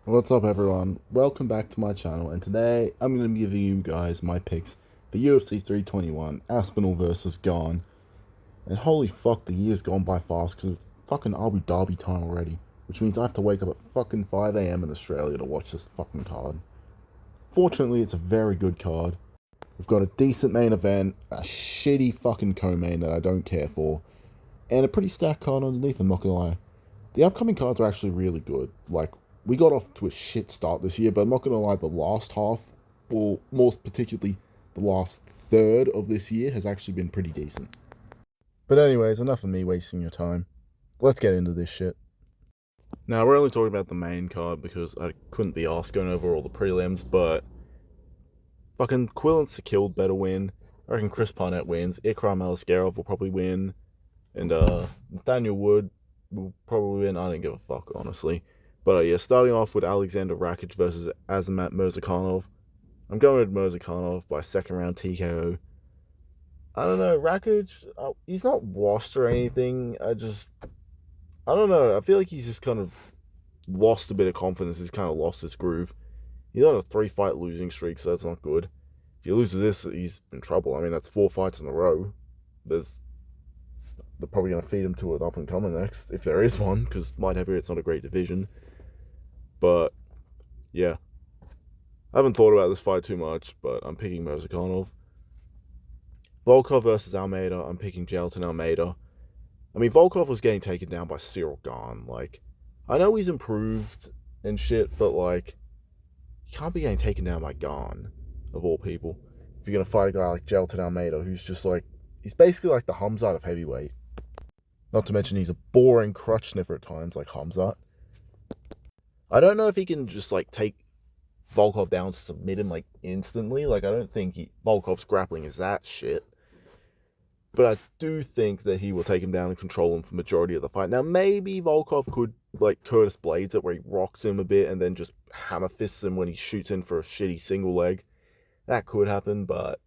What's up, everyone? Welcome back to my channel, and today I'm going to be giving you guys my picks for UFC 321, Aspinall versus Gane. And holy fuck, the year's gone by fast because it's fucking Abu Dhabi time already, which means I have to wake up at fucking 5 a.m. in Australia to watch this fucking card. Fortunately, it's a very good card. We've got a decent main event, a shitty fucking co-main that I don't care for, and a pretty stacked card underneath, I'm not gonna lie. The upcoming cards are actually really good. Like, we got off to a shit start this year, but I'm not going to lie, the last half, or more particularly the last third of this year, has actually been pretty decent. But anyways, enough of me wasting your time. Let's get into this shit. Now, we're only talking about the main card because I couldn't be asked going over all the prelims, but fucking Quill and Ciryl better win. I reckon Chris Barnett wins. Ikram Aliskerov will probably win. And Nathaniel Wood will probably win. I don't give a fuck, honestly. But yeah, starting off with Alexander Rakic versus Azamat Murzakanov. I'm going with Murzakanov by second round TKO. I don't know, Rakic, he's not washed or anything. I don't know. I feel like he's just kind of lost a bit of confidence. He's kind of lost his groove. He's on a 3-fight losing streak, so that's not good. If he loses this, he's in trouble. I mean, that's 4 fights in a row. They're probably going to feed him to an up and coming next, if there is one, because light heavyweight's not a great division. But yeah, I haven't thought about this fight too much, but I'm picking Murzakanov. Volkov versus Almeida, I'm picking Gelton Almeida. I mean, Volkov was getting taken down by Ciryl Gane. Like, I know he's improved and shit, but like, he can't be getting taken down by Gane, of all people. If you're gonna fight a guy like Gelton Almeida, who's just like, he's basically like the Hamzat of heavyweight. Not to mention he's a boring crutch sniffer at times, like Hamzat. I don't know if he can just like take Volkov down, submit him like instantly. Like, I don't think Volkov's grappling is that shit. But I do think that he will take him down and control him for majority of the fight. Now, maybe Volkov could like Curtis Blades it, where he rocks him a bit and then just hammer fists him when he shoots in for a shitty single leg. That could happen, but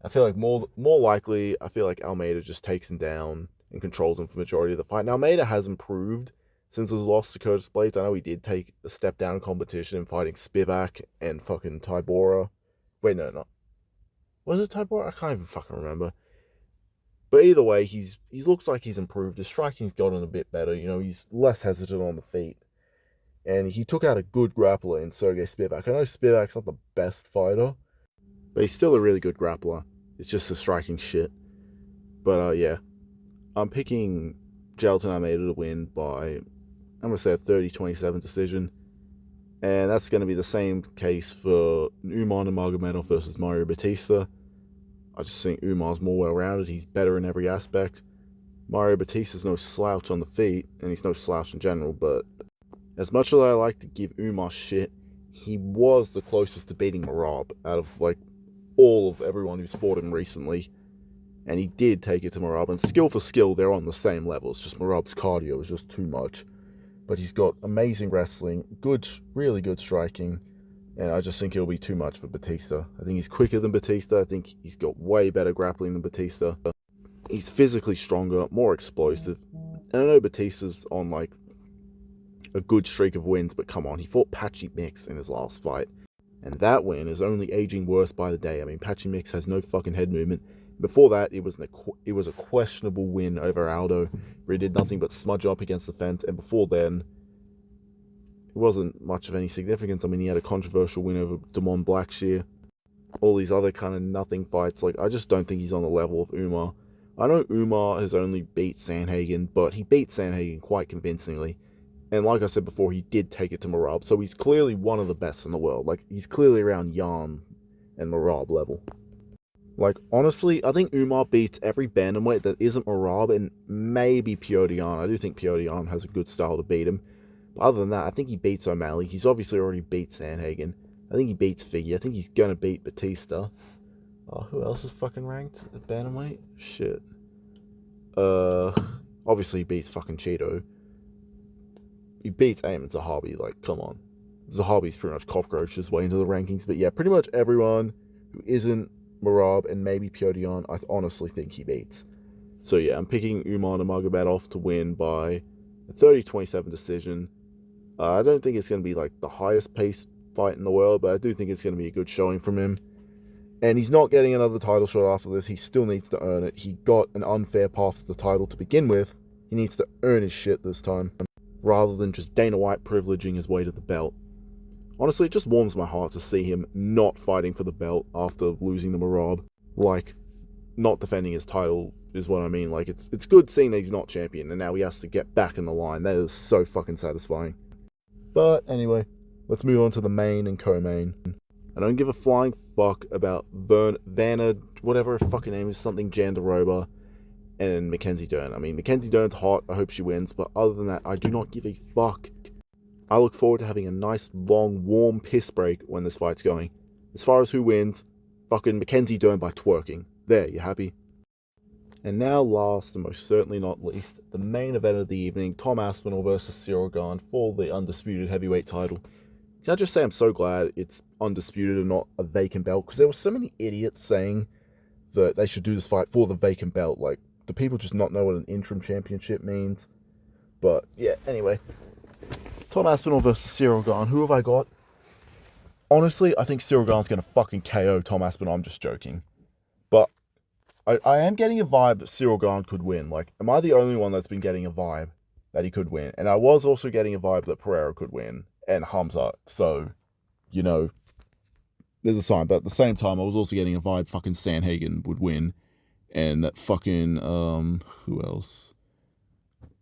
I feel like more likely, I feel like Almeida just takes him down and controls him for majority of the fight. Now, Almeida has improved since his loss to Curtis Blades. I know he did take a step down in competition in fighting Spivak and fucking Tybora. Wait, no. Was it Tybora? I can't even fucking remember. But either way, he looks like he's improved. His striking's gotten a bit better. You know, he's less hesitant on the feet. And he took out a good grappler in Sergey Spivak. I know Spivak's not the best fighter, but he's still a really good grappler. It's just the striking shit. But yeah, I'm picking Gelton Almeida to win by, I'm going to say, a 30-27 decision. And that's going to be the same case for Nurmagomedov versus Mario Batista. I just think Umar's more well-rounded. He's better in every aspect. Mario Batista's no slouch on the feet, and he's no slouch in general, but as much as I like to give Umar shit, he was the closest to beating Merab out of, like, all of everyone who's fought him recently. And he did take it to Merab, and skill for skill, they're on the same level. It's just Merab's cardio is just too much. But he's got amazing wrestling, really good striking, and I just think it'll be too much for Batista. I think he's quicker than Batista. I think he's got way better grappling than Batista. He's physically stronger, more explosive. And I know Batista's on, like, a good streak of wins, but come on, he fought Patchy Mix in his last fight. And that win is only aging worse by the day. I mean, Patchy Mix has no fucking head movement. Before that, it was a questionable win over Aldo, where he did nothing but smudge up against the fence. And before then, it wasn't much of any significance. I mean, he had a controversial win over Damon Blackshear. All these other kind of nothing fights. Like, I just don't think he's on the level of Umar. I know Umar has only beat Sandhagen, but he beat Sandhagen quite convincingly. And like I said before, he did take it to Merab, so he's clearly one of the best in the world. Like, he's clearly around Jan and Merab level. Like, honestly, I think Umar beats every bantamweight that isn't Merab and maybe Petr Yan. I do think Petr Yan has a good style to beat him. But other than that, I think he beats O'Malley. He's obviously already beat Sandhagen. I think he beats Figgy. I think he's going to beat Batista. Who else is fucking ranked at bantamweight? Shit. Obviously he beats fucking Cheeto. He beats Ayman Zahabi. Like, come on. Zahabi's pretty much cockroached his way into the rankings. But yeah, pretty much everyone who isn't Merab and maybe Petr Yan, I honestly think he beats. So yeah, I'm picking Umar Nurmagomedov to win by a 30-27 decision. I don't think it's going to be like the highest paced fight in the world, but I do think it's going to be a good showing from him. And he's not getting another title shot after this. He still needs to earn it. He got an unfair path to the title to begin with. He needs to earn his shit this time, rather than just Dana White privileging his way to the belt. Honestly, it just warms my heart to see him not fighting for the belt after losing to Merab. Like, not defending his title is what I mean. Like, it's good seeing that he's not champion, and now he has to get back in the line. That is so fucking satisfying. But anyway, let's move on to the main and co-main. I don't give a flying fuck about Vanna, whatever her fucking name is, something Jandiroba, and Mackenzie Dern. I mean, Mackenzie Dern's hot. I hope she wins. But other than that, I do not give a fuck. I look forward to having a nice, long, warm piss break when this fight's going. As far as who wins, fucking Mackenzie Dern by twerking. There, you happy? And now last, and most certainly not least, the main event of the evening, Tom Aspinall versus Ciryl Gane for the undisputed heavyweight title. Can I just say I'm so glad it's undisputed and not a vacant belt, because there were so many idiots saying that they should do this fight for the vacant belt. Like, do people just not know what an interim championship means? But yeah, anyway, Tom Aspinall versus Ciryl Gane. Who have I got? Honestly, I think Ciryl Gane's going to fucking KO Tom Aspinall. I'm just joking. But I am getting a vibe that Ciryl Gane could win. Like, am I the only one that's been getting a vibe that he could win? And I was also getting a vibe that Pereira could win. And Hamza. So, you know, there's a sign. But at the same time, I was also getting a vibe fucking Sanhagen would win. And that fucking, who else?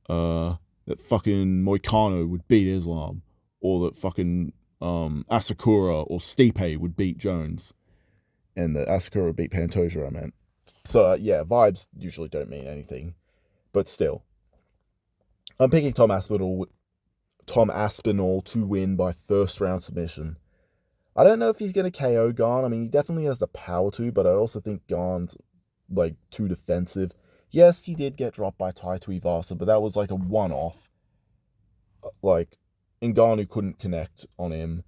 That fucking Moicano would beat Islam. Or that fucking, Asakura or Stipe would beat Jones. And that Asakura would beat Pantoja, I meant. So, yeah, vibes usually don't mean anything. But still. I'm picking Tom Aspinall to win by first round submission. I don't know if he's going to KO Gane. I mean, he definitely has the power to, but I also think Gane's, like, too defensive. Yes, he did get dropped by Tai Tuivasa, but that was, like, a one-off. Like, Ngannou couldn't connect on him.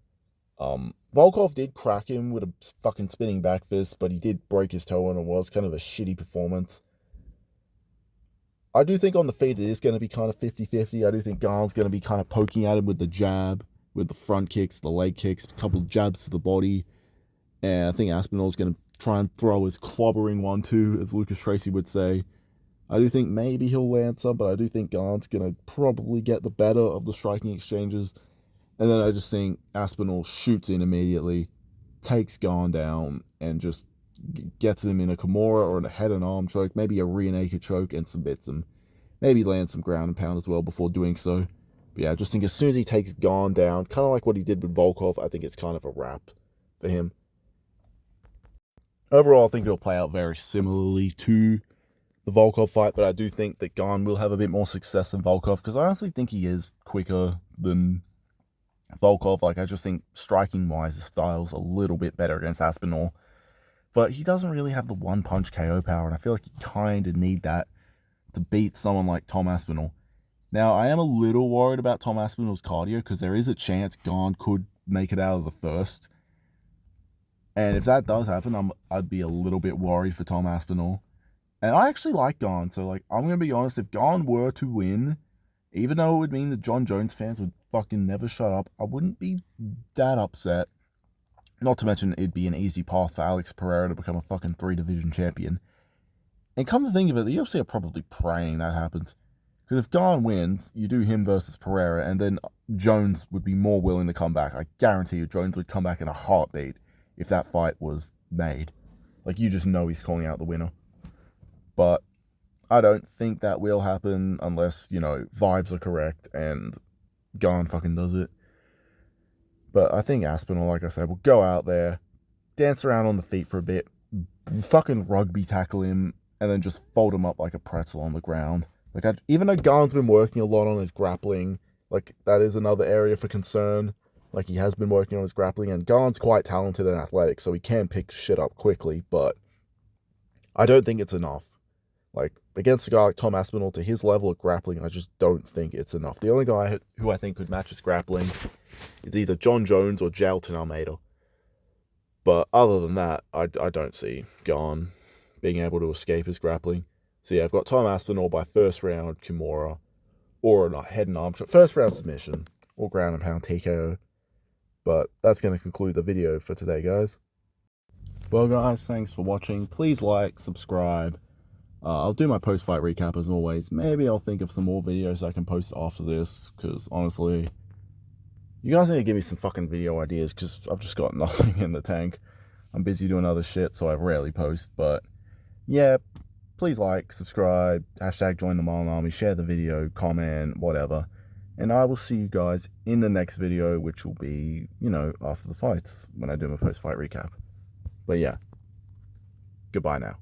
Volkov did crack him with a fucking spinning back fist, but he did break his toe, and it was kind of a shitty performance. I do think on the feet it is going to be kind of 50-50. I do think Gane's going to be kind of poking at him with the jab, with the front kicks, the leg kicks, a couple of jabs to the body. And I think Aspinall's going to try and throw his clobbering one too, as Lucas Tracy would say. I do think maybe he'll land some, but I do think Gane's going to probably get the better of the striking exchanges. And then I just think Aspinall shoots in immediately, takes Gane down, and just gets him in a Kimura or in a head and arm choke, maybe a rear naked choke, and submits him. Maybe lands some ground and pound as well before doing so. But yeah, I just think as soon as he takes Gane down, kind of like what he did with Volkov, I think it's kind of a wrap for him. Overall, I think it'll play out very similarly to the Volkov fight, but I do think that Gane will have a bit more success than Volkov, because I honestly think he is quicker than Volkov. Like, I just think striking-wise, the style's a little bit better against Aspinall. But he doesn't really have the one-punch KO power, and I feel like you kind of need that to beat someone like Tom Aspinall. Now, I am a little worried about Tom Aspinall's cardio, because there is a chance Gane could make it out of the first. And if that does happen, I'd be a little bit worried for Tom Aspinall. And I actually like Gane, so like, I'm going to be honest, if Gane were to win, even though it would mean the John Jones fans would fucking never shut up, I wouldn't be that upset. Not to mention, it'd be an easy path for Alex Pereira to become a fucking 3-division champion. And come to think of it, the UFC are probably praying that happens. Because if Gane wins, you do him versus Pereira, and then Jones would be more willing to come back. I guarantee you Jones would come back in a heartbeat if that fight was made. Like, you just know he's calling out the winner. But I don't think that will happen unless, you know, vibes are correct and Gane fucking does it. But I think Aspinall, like I said, will go out there, dance around on the feet for a bit, fucking rugby tackle him, and then just fold him up like a pretzel on the ground. Like, even though Gane's been working a lot on his grappling, like, that is another area for concern. Like, he has been working on his grappling, and Gane's quite talented and athletic, so he can pick shit up quickly, but I don't think it's enough. Like, against a guy like Tom Aspinall, to his level of grappling, I just don't think it's enough. The only guy who I think could match his grappling is either John Jones or Jailton Almeida. But other than that, I don't see Gane being able to escape his grappling. So yeah, I've got Tom Aspinall by first round Kimura, or a head and arm choke. First round submission. or ground and pound TKO. But that's going to conclude the video for today, guys. Well, guys, thanks for watching. Please like, subscribe. I'll do my post-fight recap as always. Maybe I'll think of some more videos I can post after this, because honestly, you guys need to give me some fucking video ideas, because I've just got nothing in the tank. I'm busy doing other shit, so I rarely post. But yeah, please like, subscribe, hashtag join the Marlon Army, share the video, comment, whatever. And I will see you guys in the next video, which will be, you know, after the fights, when I do my post-fight recap. But yeah, goodbye now.